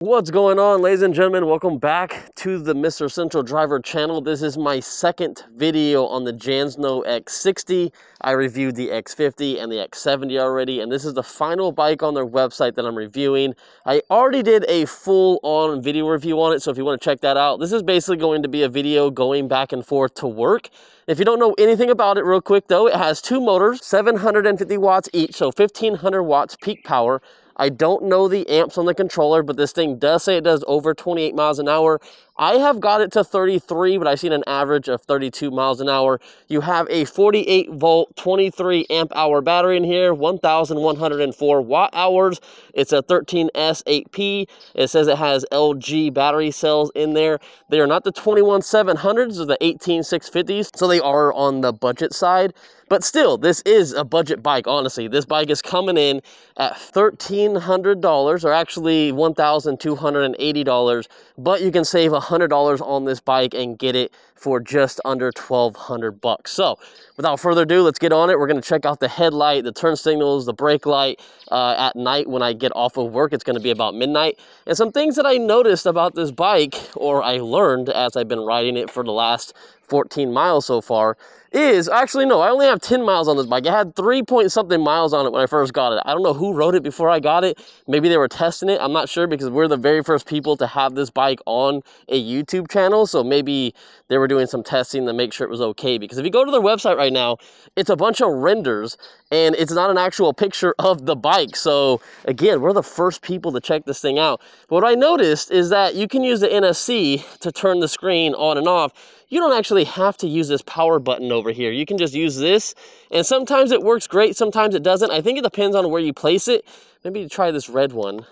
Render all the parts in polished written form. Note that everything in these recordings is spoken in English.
What's going on, ladies and gentlemen? Welcome back to the MrCentralDriver channel. This is my second video on the Jansno X60. I reviewed the X50 and the X70 already, and this is the final bike on their website that I'm reviewing. I already did a full-on video review on it, so if you want to check that out, this is basically going to be a video going back and forth to work. If you don't know anything about it, real quick though, it has two motors, 750 watts each, so 1500 watts peak power. I don't know the amps on the controller, but this thing does say it does over 28 miles an hour. I have got it to 33, but I've seen an average of 32 miles an hour. You have a 48 volt, 23 amp hour battery in here, 1,104 watt hours. It's a 13S8P. It says it has LG battery cells in there. They are not the 21700s or the 18650s, so they are on the budget side. But still, this is a budget bike, honestly. This bike is coming in at $1,300, or actually $1,280, but you can save $100 on this bike and get it for just under 1,200 bucks. So, without further ado, let's get on it. We're gonna check out the headlight, the turn signals, the brake light at night when I get off of work. It's gonna be about midnight. And some things that I noticed about this bike, or I learned as I've been riding it for the last 14 miles so far, is, actually no, I only have 10 miles on this bike. I had 3-point-something miles on it when I first got it. I don't know who rode it before I got it. Maybe they were testing it. I'm not sure, because we're the very first people to have this bike on a YouTube channel. So maybe they were doing some testing to make sure it was okay. Because if you go to their website right now, it's a bunch of renders and it's not an actual picture of the bike. So again, we're the first people to check this thing out. But what I noticed is that you can use the NSC to turn the screen on and off. You don't actually have to use this power button over here. You can just use this, and sometimes it works great, sometimes it doesn't. I think it depends on where you place it. Maybe try this red one.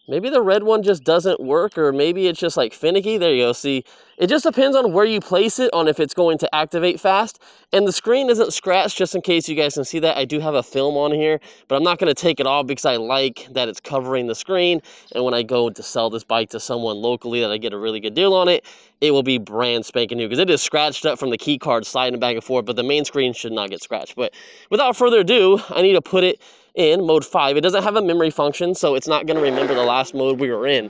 Maybe the red one just doesn't work, or maybe it's just like finicky. There you go. See, it just depends on where you place it on if it's going to activate fast. And the screen isn't scratched, just in case you guys can see that. I do have a film on here, but I'm not going to take it off because I like that it's covering the screen. And when I go to sell this bike to someone locally that I get a really good deal on it, it will be brand spanking new, because it is scratched up from the key card sliding back and forth, but the main screen should not get scratched. But without further ado, I need to put it in mode 5. It doesn't have a memory function, so it's not going to remember the last mode we were in.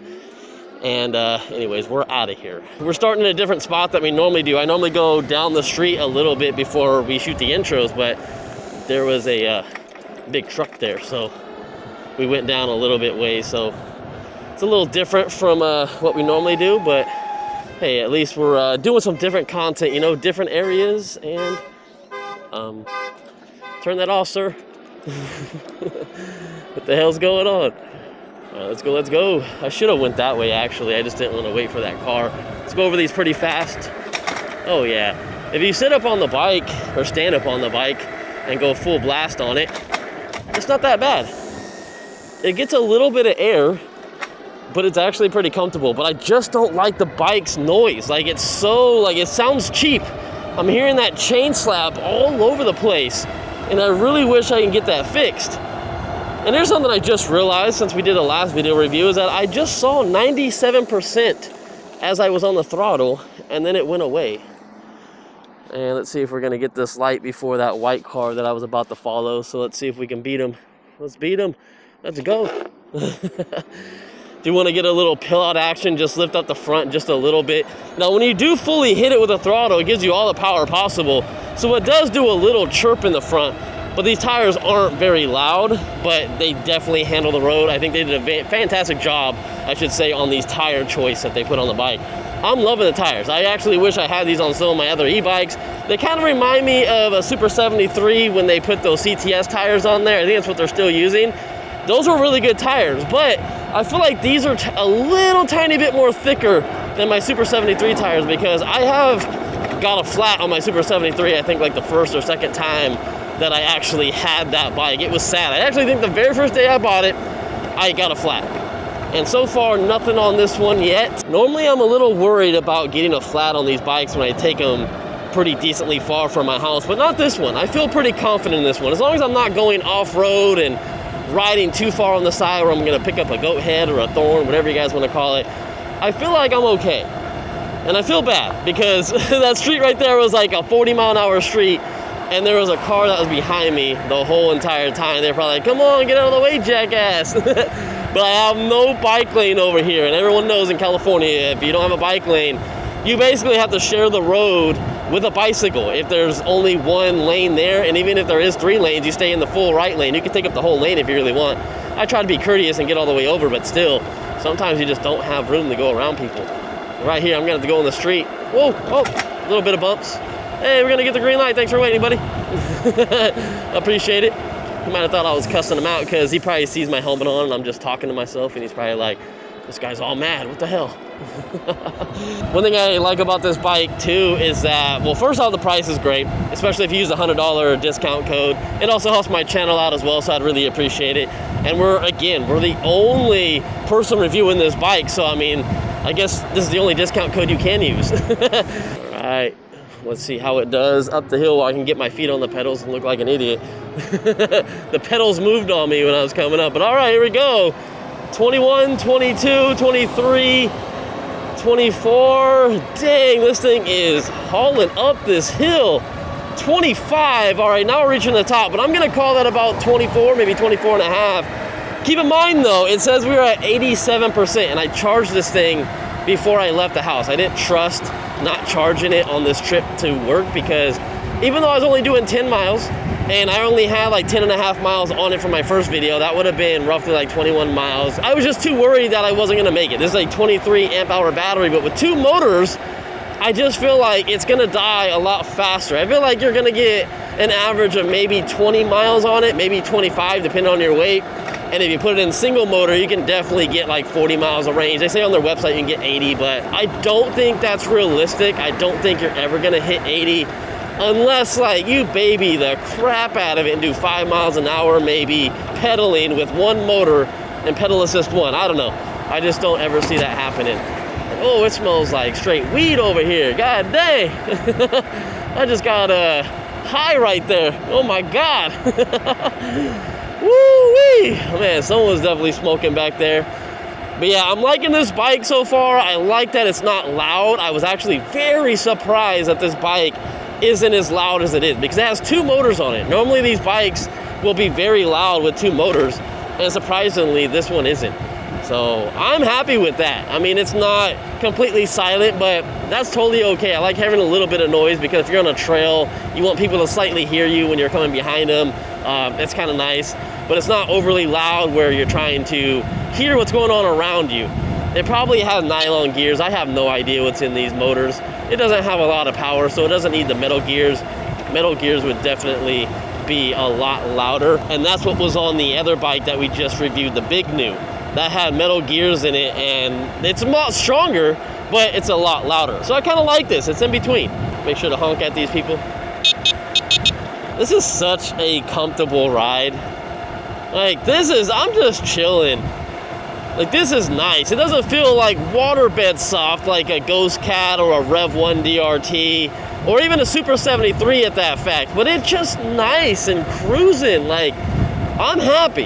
And anyways, we're out of here. We're starting in a different spot that we normally do. I normally go down the street a little bit before we shoot the intros, but there was a big truck there, so we went down a little bit ways. So it's a little different from what we normally do, but hey, at least we're doing some different content, you know, different areas. And turn that off, sir. What the hell's going on? All right, let's go. I should have went that way, actually. I just didn't want to wait for that car. Let's go over these pretty fast. Oh yeah, if you sit up on the bike or stand up on the bike and go full blast on it, it's not that bad. It gets a little bit of air, but it's actually pretty comfortable. But I just don't like the bike's noise. Like, it's so, like, it sounds cheap. I'm hearing that chain slap all over the place, and I really wish I can get that fixed. And there's something I just realized since we did the last video review, is that I just saw 97% as I was on the throttle, and then it went away. And let's see if we're gonna get this light before that white car that I was about to follow. So let's see if we can beat him. Let's beat him. Let's go. Do you want to get a little pill out action? Just lift up the front just a little bit. Now, when you do fully hit it with a throttle, it gives you all the power possible. So it does do a little chirp in the front, but these tires aren't very loud, but they definitely handle the road. I think they did a fantastic job, I should say, on these tire choice that they put on the bike. I'm loving the tires. I actually wish I had these on some of my other e-bikes. They kind of remind me of a Super 73 when they put those CTS tires on there. I think that's what they're still using. Those were really good tires, but I feel like these are a little tiny bit more thicker than my Super 73 tires, because I have got a flat on my Super 73, I think like the first or second time that I actually had that bike. It was sad. I actually think the very first day I bought it, I got a flat. And so far, nothing on this one yet. Normally, I'm a little worried about getting a flat on these bikes when I take them pretty decently far from my house, but not this one. I feel pretty confident in this one. As long as I'm not going off-road and riding too far on the side where I'm gonna pick up a goat head or a thorn, whatever you guys wanna call it, I feel like I'm okay. And I feel bad because that street right there was like a 40-mile-an-hour street, and there was a car that was behind me the whole entire time. They're probably like, come on, get out of the way, jackass. But I have no bike lane over here, and everyone knows in California, if you don't have a bike lane, you basically have to share the road with a bicycle. If there's only one lane there, and even if there is 3 lanes, you stay in the full right lane. You can take up the whole lane if you really want. I try to be courteous and get all the way over, but still, sometimes you just don't have room to go around people. Right here, I'm gonna have to go in the street. Whoa, oh, a little bit of bumps. Hey, we're gonna get the green light. Thanks for waiting, buddy. Appreciate it. He might have thought I was cussing him out because he probably sees my helmet on and I'm just talking to myself, and he's probably like, this guy's all mad, what the hell? One thing I like about this bike too is that, well, first off, the price is great, especially if you use a $100 discount code. It also helps my channel out as well, so I'd really appreciate it. And we're the only person reviewing this bike, so I mean, I guess this is the only discount code you can use. All right, let's see how it does up the hill while I can get my feet on the pedals and look like an idiot. The pedals moved on me when I was coming up, but all right, here we go. 21, 22, 23, 24. Dang, this thing is hauling up this hill. 25. All right, now we're reaching the top, but I'm gonna call that about 24, maybe 24 and a half. Keep in mind though, it says we were at 87%, and I charged this thing before I left the house. I didn't trust not charging it on this trip to work, because even though I was only doing 10 miles, and I only had like 10 and a half miles on it for my first video, that would have been roughly like 21 miles. I was just too worried that I wasn't gonna make it. This is like 23 amp hour battery, but with 2 motors, I just feel like it's gonna die a lot faster. I feel like you're gonna get an average of maybe 20 miles on it, maybe 25, depending on your weight. And if you put it in single motor, you can definitely get like 40 miles of range. They say on their website you can get 80, but I don't think that's realistic. I don't think you're ever gonna hit 80. Unless like you baby the crap out of it and do 5 miles an hour, maybe pedaling with 1 motor and pedal assist 1. I don't know. I just don't ever see that happening. Oh, it smells like straight weed over here. God dang. I just got a high right there. Oh my God. Woo-wee. Man, someone was definitely smoking back there. But yeah, I'm liking this bike so far. I like that it's not loud. I was actually very surprised that this bike isn't as loud as it is, because it has 2 motors on it. Normally these bikes will be very loud with 2 motors, and surprisingly this one isn't. So I'm happy with that. I mean, it's not completely silent, but that's totally okay. I like having a little bit of noise, because if you're on a trail, you want people to slightly hear you when you're coming behind them. It's kind of nice, but it's not overly loud where you're trying to hear what's going on around you. It probably has nylon gears. I have no idea what's in these motors. It doesn't have a lot of power, so it doesn't need the metal gears. Metal gears would definitely be a lot louder, and that's what was on the other bike that we just reviewed, the Big New. That had metal gears in it, and it's a lot stronger, but it's a lot louder. So I kind of like this. It's in between. Make sure to honk at these people. This is such a comfortable ride. Like, I'm just chilling. Like, this is nice. It doesn't feel like waterbed soft like a Ghost Cat or a Rev 1 DRT or even a Super 73 at that fact, but it's just nice and cruising. Like, I'm happy.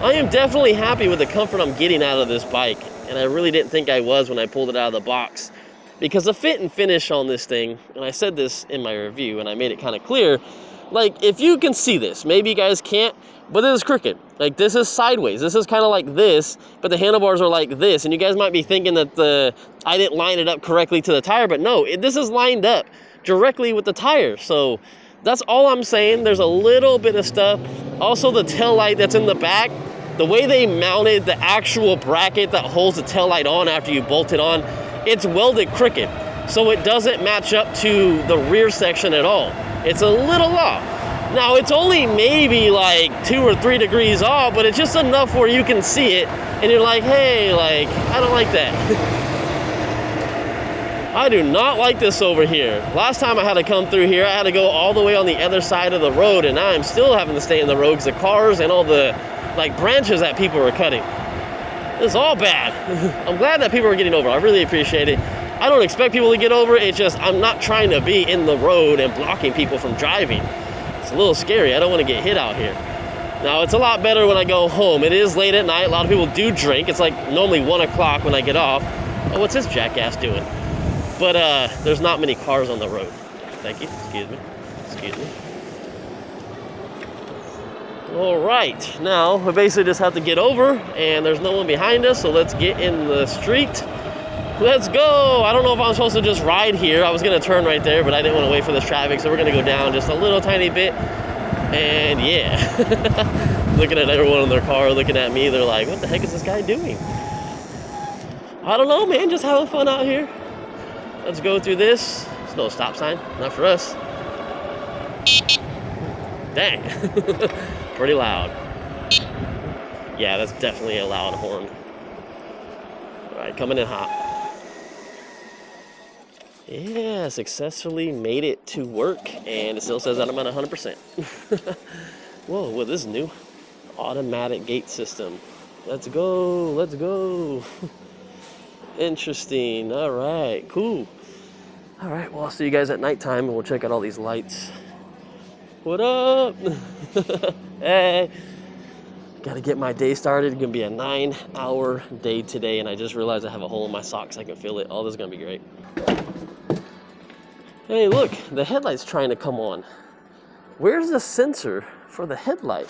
I am definitely happy with the comfort I'm getting out of this bike, and I really didn't think I was when I pulled it out of the box, because the fit and finish on this thing, and I said this in my review and I made it kind of clear, like, if you can see this, maybe you guys can't, but this is crooked. Like, this is sideways. This is kind of like this, but the handlebars are like this. And you guys might be thinking that I didn't line it up correctly to the tire, but no, this is lined up directly with the tire. So that's all I'm saying. There's a little bit of stuff. Also, the tail light that's in the back, the way they mounted the actual bracket that holds the tail light on after you bolt it on, it's welded crooked. So it doesn't match up to the rear section at all. It's a little off. Now, it's only maybe like 2 or 3 degrees off, but it's just enough where you can see it, and you're like, hey, like, I don't like that. I do not like this over here. Last time I had to come through here, I had to go all the way on the other side of the road, and now I'm still having to stay in the road because the cars and all the, like, branches that people are cutting. It's all bad. I'm glad that people are getting over. I really appreciate it. I don't expect people to get over it. It's just I'm not trying to be in the road and blocking people from driving. It's a little scary. I don't want to get hit out here. Now, it's a lot better when I go home. It is late at night. A lot of people do drink. It's like normally 1 o'clock when I get off. Oh, what's this jackass doing? But there's not many cars on the road. Thank you. Excuse me. Excuse me. All right, now we basically just have to get over, and there's no one behind us, so let's get in the street. Let's go. I don't know if I'm supposed to just ride here. I was gonna turn right there, but I didn't want to wait for this traffic, so we're gonna go down just a little tiny bit. And yeah, looking at everyone in their car, looking at me, they're like, what the heck is this guy doing? I don't know, man, just having fun out here. Let's go through this. There's no stop sign, not for us. Dang, pretty loud. Yeah, that's definitely a loud horn. All right, coming in hot. Yeah, successfully made it to work, and it still says that I'm at 100%. Whoa, well, this is new. Automatic gate system. Let's go, let's go. Interesting, all right, cool. All right, well, I'll see you guys at nighttime, and we'll check out all these lights. What up? Hey. Gotta get my day started. It's gonna be a 9-hour day today, and I just realized I have a hole in my socks. I can feel it. Oh, this is gonna be great. Hey, look, the headlight's trying to come on. Where's the sensor for the headlight?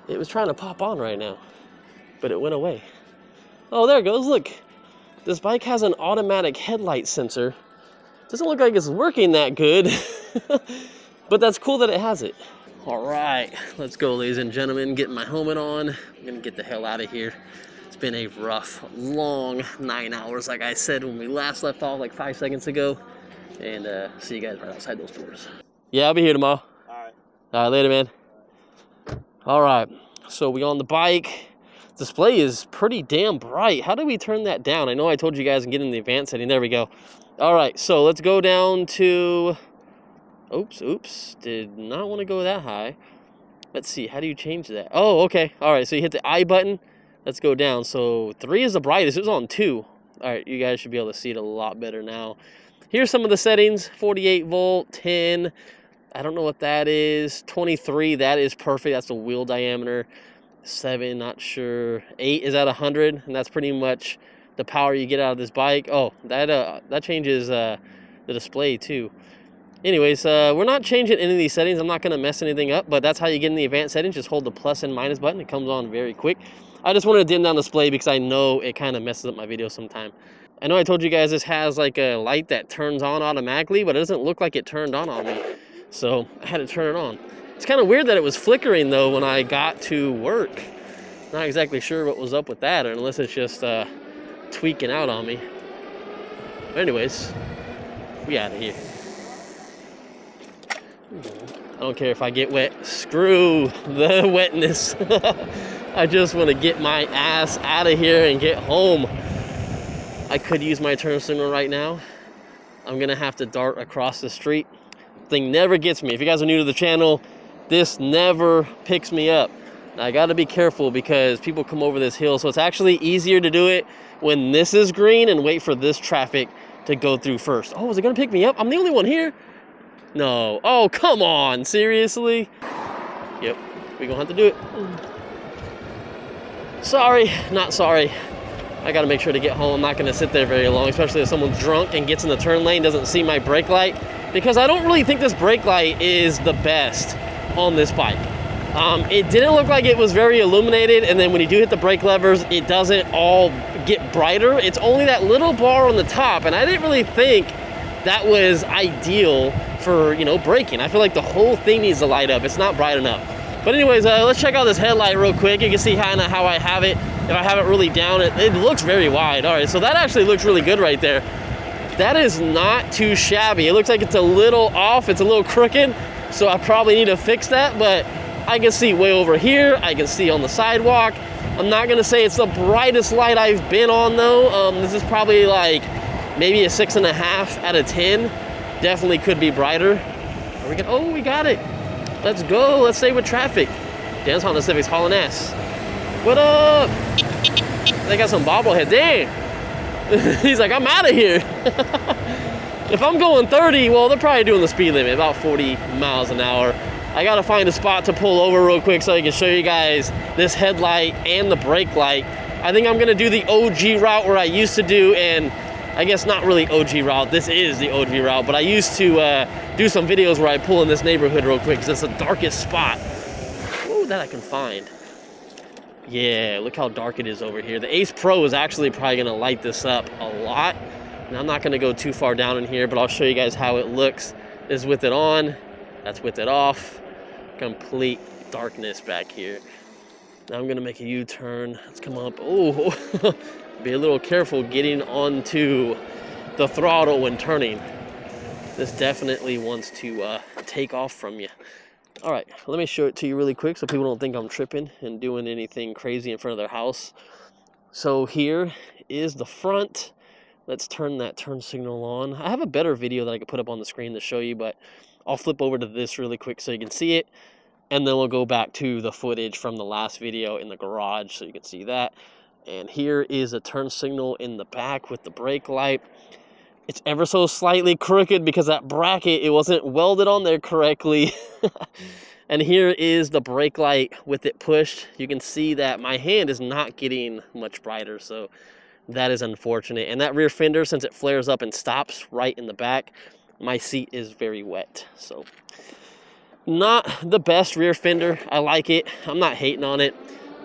It was trying to pop on right now, but it went away. Oh, there it goes, look. This bike has an automatic headlight sensor. Doesn't look like it's working that good, but that's cool that it has it. All right, let's go, ladies and gentlemen. Getting my helmet on. I'm gonna get the hell out of here. It's been a rough, long 9 hours, like I said when we last left off like 5 seconds ago. And see you guys right outside those doors. Yeah, I'll be here tomorrow. All right. All right, later, man. All right, so we on the bike. Display is pretty damn bright. How do we turn that down? I know I told you guys and get in the advanced setting. There we go. All right, so let's go down to... Oops, did not want to go that high. Let's see, how do you change that? Oh, okay, all right, so you hit the I button. Let's go down. So 3 is the brightest, it was on 2. All right, you guys should be able to see it a lot better now. Here's some of the settings, 48 volt, 10, I don't know what that is, 23, that is perfect, that's the wheel diameter, 7, not sure, 8 is at 100, and that's pretty much the power you get out of this bike. Oh, that changes the display too. Anyways, we're not changing any of these settings. I'm not going to mess anything up, but that's how you get in the advanced settings. Just hold the plus and minus button. It comes on very quick. I just wanted to dim down the display because I know it kind of messes up my video sometime. I know I told you guys this has like a light that turns on automatically, but it doesn't look like it turned on me. So I had to turn it on. It's kind of weird that it was flickering though when I got to work. Not exactly sure what was up with that, unless it's just tweaking out on me. But anyways, we out of here. I don't care if I get wet. Screw the wetness. I just want to get my ass out of here and get home. I could use my turn signal right now. I'm going to have to dart across the street. Thing never gets me. If you guys are new to the channel, this never picks me up. I got to be careful because people come over this hill. So it's actually easier to do it when this is green and wait for this traffic to go through first. Oh, is it going to pick me up? I'm the only one here. No. Oh, come on. Seriously? Yep. We're going to have to do it. Sorry. Not sorry. I got to make sure to get home. I'm not going to sit there very long, especially if someone's drunk and gets in the turn lane, doesn't see my brake light, because I don't really think this brake light is the best on this bike. It didn't look like it was very illuminated, and then when you do hit the brake levers, it doesn't all get brighter. It's only that little bar on the top, and I didn't really think that was ideal for, you know, braking. I feel like the whole thing needs to light up. It's not bright enough. But anyways, let's check out this headlight real quick. You can see kind of how I have it. If I have it really down, it looks very wide. All right, so that actually looks really good right there. That is not too shabby. It looks like it's a little off. It's a little crooked, so I probably need to fix that, but I can see way over here. I can see on the sidewalk. I'm not gonna say it's the brightest light I've been on though. This is probably like maybe a 6.5 out of 10. Definitely could be brighter. Oh, we got it. Let's go. Let's stay with traffic. Dan's Honda Civic's hauling ass. What up? They got some bobblehead. Dang. He's like, I'm out of here. If I'm going 30, well, they're probably doing the speed limit, about 40 miles an hour. I gotta find a spot to pull over real quick so I can show you guys this headlight and the brake light. I think I'm gonna do the OG route where I used to do, and I guess not really OG route, this is the OG route, but I used to do some videos where I pull in this neighborhood real quick because it's the darkest spot. that I can find. Yeah, look how dark it is over here. The Ace Pro is actually probably gonna light this up a lot. Now, I'm not gonna go too far down in here, but I'll show you guys how it looks. This is with it on, that's with it off. Complete darkness back here. Now I'm gonna make a U-turn. Let's come up. Oh, be a little careful getting onto the throttle when turning. This definitely wants to take off from you. All right, let me show it to you really quick so people don't think I'm tripping and doing anything crazy in front of their house. So here is the front. Let's turn that turn signal on. I have a better video that I could put up on the screen to show you, but I'll flip over to this really quick so you can see it. And then we'll go back to the footage from the last video in the garage so you can see that. And here is a turn signal in the back with the brake light. It's ever so slightly crooked because that bracket, it wasn't welded on there correctly. And here is the brake light with it pushed. You can see that my hand is not getting much brighter, so that is unfortunate. And that rear fender, since it flares up and stops right in the back, my seat is very wet. So not the best rear fender. I like it. I'm not hating on it,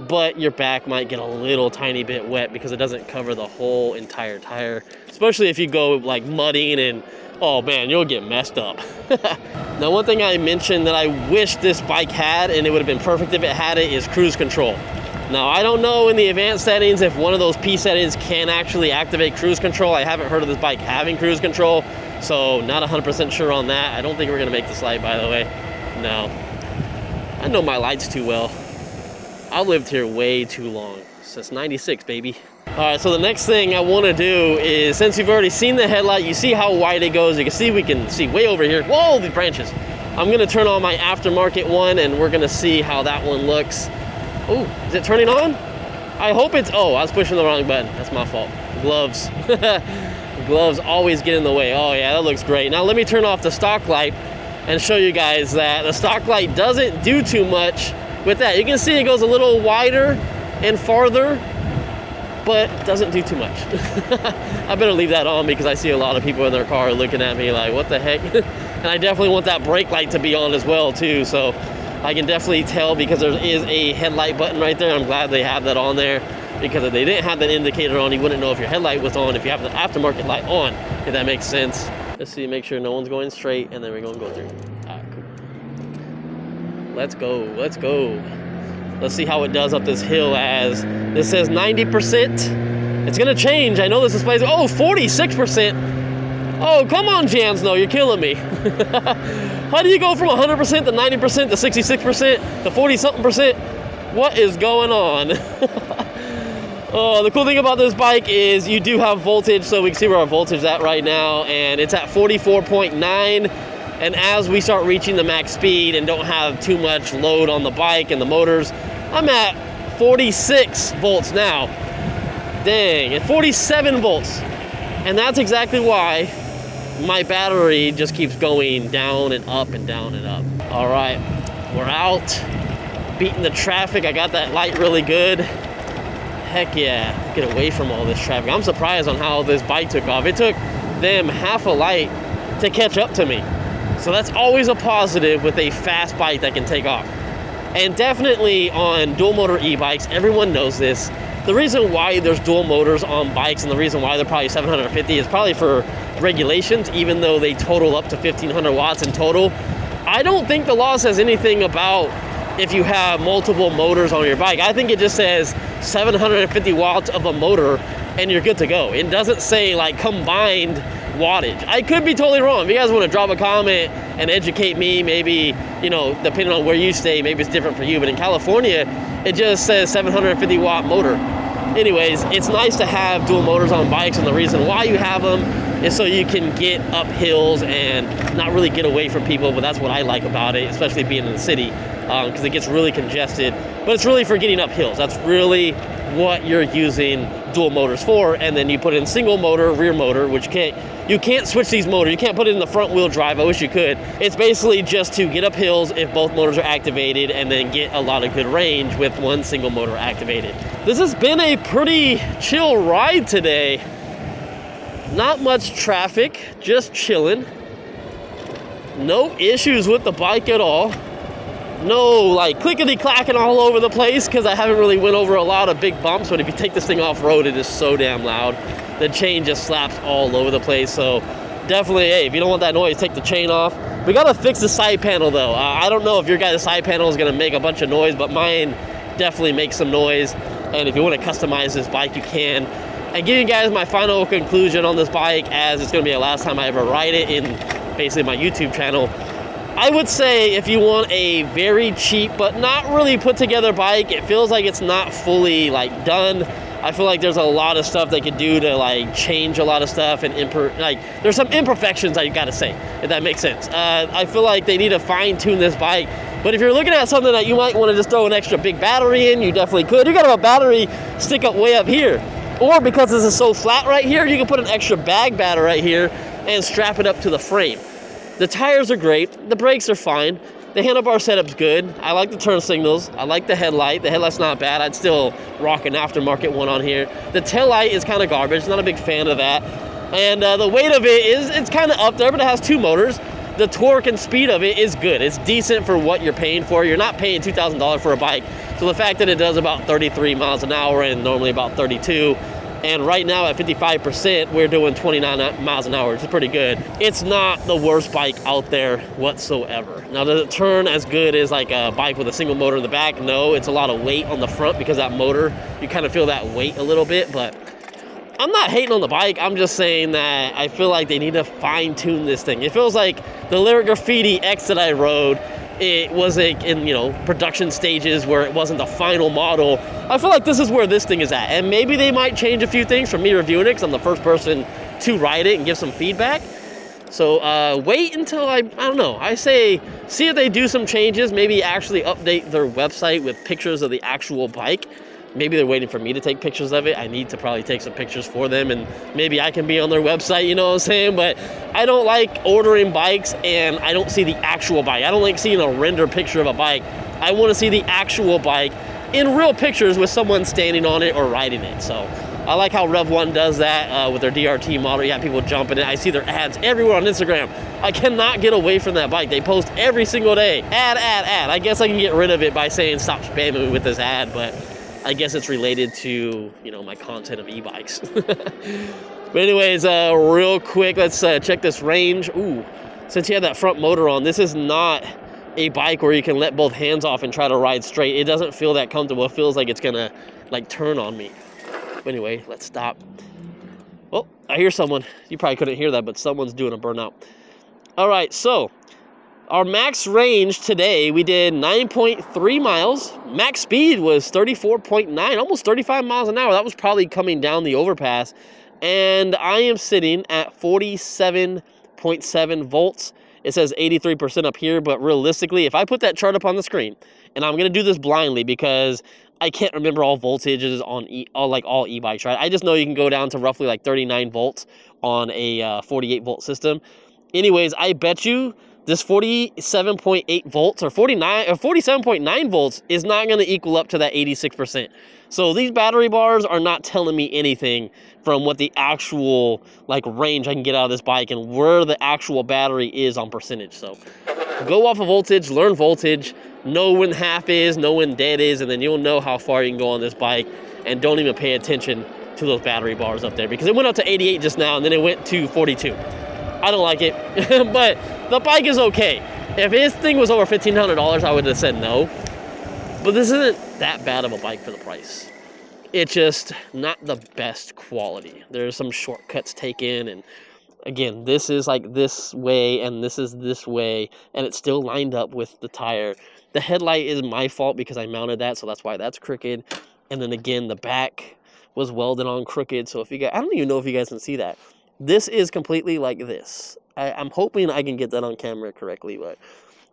but your back might get a little tiny bit wet because it doesn't cover the whole entire tire, especially if you go like mudding, and oh man, you'll get messed up. Now, one thing I mentioned that I wish this bike had, and it would have been perfect if it had it, is cruise control. Now, I don't know in the advanced settings if one of those P settings can actually activate cruise control. I haven't heard of this bike having cruise control, so not 100% sure on that. I don't think we're gonna make this light, by the way. No, I know my lights too well. I've lived here way too long, since 96, baby. All right, so the next thing I wanna do is, since you've already seen the headlight, you see how wide it goes. You can see, we can see way over here. Whoa, these branches. I'm gonna turn on my Aftermarket one, and we're gonna see how that one looks. Oh, is it turning on? I hope it's, oh, I was pushing the wrong button. That's my fault. Gloves. Gloves always get in the way. Oh yeah, that looks great. Now let me turn off the stock light and show you guys that the stock light doesn't do too much with that. You can see it goes a little wider and farther, but doesn't do too much. I better leave that on because I see a lot of people in their car looking at me like, what the heck? And I definitely want that brake light to be on as well too, so I can definitely tell because there is a headlight button right there. I'm glad they have that on there, because if they didn't have that indicator on, you wouldn't know if your headlight was on if you have the Aftermarket light on, if that makes sense. Let's see, make sure no one's going straight, and then we're gonna go through. All right, cool. Let's go, let's go. Let's see how it does up this hill. As this says 90%. It's gonna change. I know this displays, oh, 46%. Oh, come on, Jansno, you're killing me. How do you go from 100% to 90% to 66% to 40-something%? What is going on? Oh, the cool thing about this bike is you do have voltage, so we can see where our voltage is at right now, and it's at 44.9. And as we start reaching the max speed and don't have too much load on the bike and the motors, I'm at 46 volts now. Dang, at 47 volts. And that's exactly why my battery just keeps going down and up and down and up. All right, we're out, beating the traffic. I got that light really good. Heck yeah, get away from all this traffic. I'm surprised on how this bike took off. It took them half a light to catch up to me. So that's always a positive with a fast bike that can take off. And definitely on dual motor e-bikes, everyone knows this. The reason why there's dual motors on bikes and the reason why they're probably 750 is probably for regulations, even though they total up to 1500 watts in total. I don't think the law says anything about if you have multiple motors on your bike. I think it just says 750 watts of a motor and you're good to go. It doesn't say like combined wattage. I could be totally wrong. If you guys want to drop a comment and educate me, maybe, you know, depending on where you stay, maybe it's different for you, but in California, it just says 750 watt motor. Anyways, it's nice to have dual motors on bikes, and the reason why you have them is so you can get up hills and not really get away from people, but that's what I like about it, especially being in the city, because it gets really congested, but it's really for getting up hills. That's really what you're using dual motors for. And then you put in single motor, rear motor, which you can't switch these motors. You can't put it in the front wheel drive. I wish you could. It's basically just to get up hills if both motors are activated, and then get a lot of good range with one single motor activated. This has been a pretty chill ride today. Not much traffic, just chilling. No issues with the bike at all. No like clickety clacking all over the place because I haven't really went over a lot of big bumps, but if you take this thing off road, it is so damn loud. The chain just slaps all over the place. So definitely, hey, if you don't want that noise, take the chain off. We gotta fix the side panel though. I don't know if your guys' side panel is gonna make a bunch of noise, but mine definitely makes some noise. And if you want to customize this bike, you can. And give you guys my final conclusion on this bike, as it's gonna be the last time I ever ride it in basically my YouTube channel. I would say if you want a very cheap but not really put together bike, it feels like it's not fully like done. I feel like there's a lot of stuff they could do to like change a lot of stuff, and there's some imperfections I gotta say, if that makes sense. I feel like they need to fine tune this bike. But if you're looking at something that you might want to just throw an extra big battery in, you definitely could. You got a battery stick up way up here, or because this is so flat right here, you can put an extra bag battery right here and strap it up to the frame. The tires are great. The brakes are fine. The handlebar setup's good. I like the turn signals. I like the headlight. The headlight's not bad. I'd still rock an aftermarket one on here. The taillight is kind of garbage. Not a big fan of that. And the weight of it it's kind of up there, but it has 2 motors. The torque and speed of it is good. It's decent for what you're paying for. You're not paying $2,000 for a bike. So the fact that it does about 33 miles an hour and normally about 32, and right now at 55%, we're doing 29 miles an hour, which is pretty good. It's not the worst bike out there whatsoever. Now, does it turn as good as like a bike with a single motor in the back? No, it's a lot of weight on the front because that motor, you kind of feel that weight a little bit, but I'm not hating on the bike. I'm just saying that I feel like they need to fine tune this thing. It feels like the Lyric Graffiti X that I rode, it was like in, you know, production stages where it wasn't the final model. I feel like this is where this thing is at, and maybe they might change a few things from me reviewing it because I'm the first person to ride it and give some feedback. So wait until I don't know. I say see if they do some changes, maybe actually update their website with pictures of the actual bike. Maybe they're waiting for me to take pictures of it. I need to probably take some pictures for them, and maybe I can be on their website, you know what I'm saying? But I don't like ordering bikes and I don't see the actual bike. I don't like seeing a render picture of a bike. I want to see the actual bike in real pictures with someone standing on it or riding it. So I like how Rev 1 does that with their DRT model. You have people jumping it. I see their ads everywhere on Instagram. I cannot get away from that bike. They post every single day. Ad, ad, ad. I guess I can get rid of it by saying stop spamming me with this ad, but I guess it's related to, you know, my content of e-bikes. But anyways, real quick, let's check this range. Ooh, since you have that front motor on, this is not a bike where you can let both hands off and try to ride straight. It doesn't feel that comfortable. It feels like it's gonna like turn on me. But anyway, let's stop. Oh, I hear someone. You probably couldn't hear that, but someone's doing a burnout. All right, so our max range today, we did 9.3 miles. Max speed was 34.9, almost 35 miles an hour. That was probably coming down the overpass. And I am sitting at 47.7 volts. It says 83% up here, but realistically, if I put that chart up on the screen, and I'm going to do this blindly because I can't remember all voltages on all e-bikes, right? I just know you can go down to roughly like 39 volts on a 48 volt system. Anyways, I bet you this 47.8 volts or 47.9 volts is not going to equal up to that 86%. So these battery bars are not telling me anything from what the actual like range I can get out of this bike and where the actual battery is on percentage. So go off of voltage, learn voltage, know when half is, know when dead is, and then you'll know how far you can go on this bike. And don't even pay attention to those battery bars up there because it went up to 88 just now and then it went to 42. I don't like it, but the bike is okay. If this thing was over $1,500, I would have said no. But this isn't that bad of a bike for the price. It's just not the best quality. There's some shortcuts taken, and again, this is like this way, and this is this way, and it's still lined up with the tire. The headlight is my fault because I mounted that, so that's why that's crooked. And then again, the back was welded on crooked, so if you guys, I don't even know if you guys can see that. This is completely like this. I'm hoping I can get that on camera correctly, but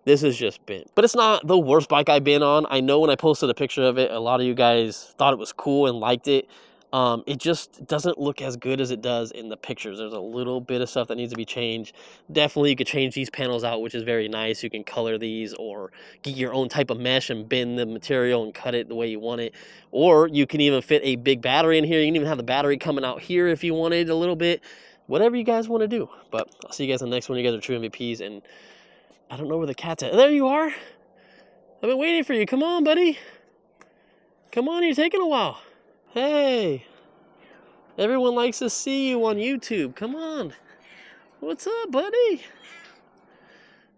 this is just bent. But it's not the worst bike I've been on. I know when I posted a picture of it, a lot of you guys thought it was cool and liked it. It just doesn't look as good as it does in the pictures. There's a little bit of stuff that needs to be changed. Definitely you could change these panels out, which is very nice. You can color these or get your own type of mesh and bend the material and cut it the way you want it. Or you can even fit a big battery in here. You can even have the battery coming out here if you wanted a little bit. Whatever you guys want to do. But I'll see you guys in the next one. You guys are true MVPs, and I don't know where the cat's at. There you are. I've been waiting for you. Come on, buddy. Come on, you're taking a while. Hey. Everyone likes to see you on YouTube. Come on. What's up, buddy?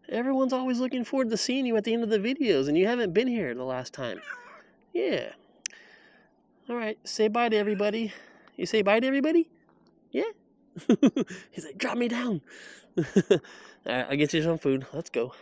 Everyone's always looking forward to seeing you at the end of the videos, and you haven't been here the last time. Yeah. All right, say bye to everybody. You say bye to everybody? Yeah? He's like, drop me down. All right, I'll get you some food. Let's go.